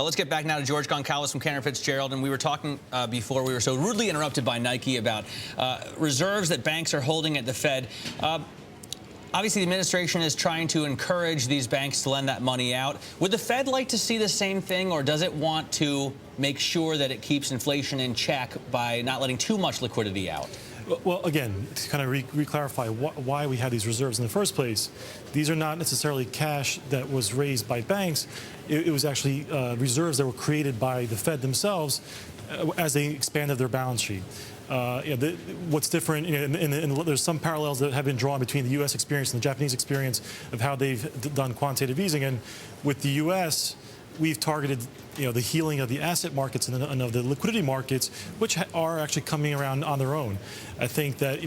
Let's get back now to George Goncalves from Cantor Fitzgerald. And we were talking before we were so rudely interrupted by Nike about reserves that banks are holding at the Fed. Obviously, the administration is trying to encourage these banks to lend that money out. Would the Fed like to see the same thing, or does it want to make sure that it keeps inflation in check by not letting too much liquidity out? Well, again, to kind of re-clarify why we have these reserves in the first place, these are not necessarily cash that was raised by banks. It was actually reserves that were created by the Fed themselves as they expanded their balance sheet. What's different, and there's some parallels that have been drawn between the U.S. experience and the Japanese experience of how they've done quantitative easing. And with the U.S., we've targeted, the healing of the asset markets and of the liquidity markets, which are actually coming around on their own. I think that,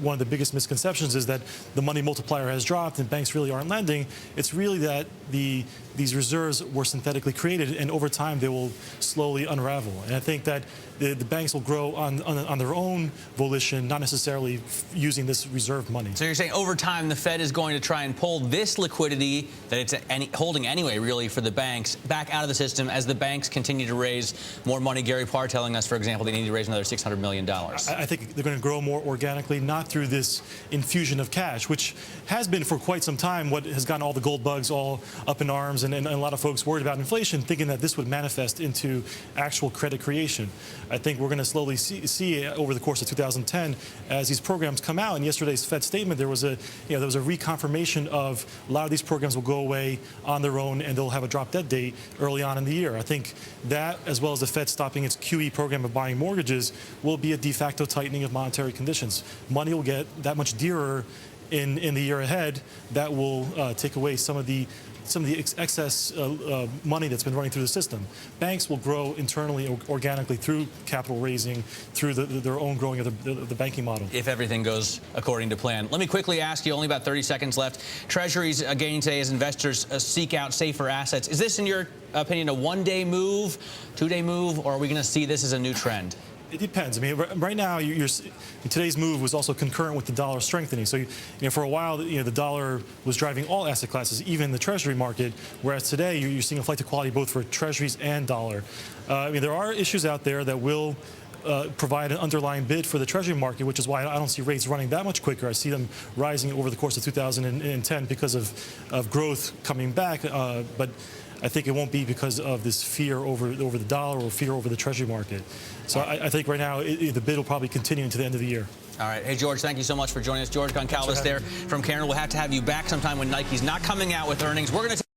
one of the biggest misconceptions is that the money multiplier has dropped and banks really aren't lending. It's really that these reserves were synthetically created, and over time they will slowly unravel. And I think that the banks will grow on their own volition, not necessarily using this reserve money. So you're saying over time the Fed is going to try and pull this liquidity that it's holding anyway, really, for the banks back out of the system as the banks continue to raise more money. Gary Parr telling us, for example, they need to raise another $600 million. I think they're going to grow more organically, not through this infusion of cash, which has been for quite some time what has gotten all the gold bugs all up in arms, and a lot of folks worried about inflation, thinking that this would manifest into actual credit creation. I think we're going to slowly see over the course of 2010 as these programs come out. In yesterday's Fed statement, there was a reconfirmation of a lot of these programs will go away on their own, and they'll have a drop-dead date early on in the year. I think that, as well as the Fed stopping its QE program of buying mortgages, will be a de facto tightening of monetary conditions. Money will get that much dearer in the year ahead. That will take away some of the excess money that's been running through the system. Banks will grow internally, organically, through capital raising, through their own growing of the banking model. If everything goes according to plan. Let me quickly ask you, only about 30 seconds left. Treasuries gaining today as investors seek out safer assets. Is this, in your opinion, a one-day move, two-day move, or are we going to see this as a new trend? It depends. I mean, right now, today's move was also concurrent with the dollar strengthening. So, for a while, the dollar was driving all asset classes, even the Treasury market. Whereas today, you're seeing a flight to quality both for Treasuries and dollar. There are issues out there that will provide an underlying bid for the Treasury market, which is why I don't see rates running that much quicker. I see them rising over the course of 2010 because of growth coming back, but I think it won't be because of this fear over the dollar or fear over the Treasury market. So I think right now the bid will probably continue into the end of the year. All right. Hey, George, thank you so much for joining us. George Goncalves there from Cantor. We'll have to have you back sometime when Nike's not coming out with earnings. We're going to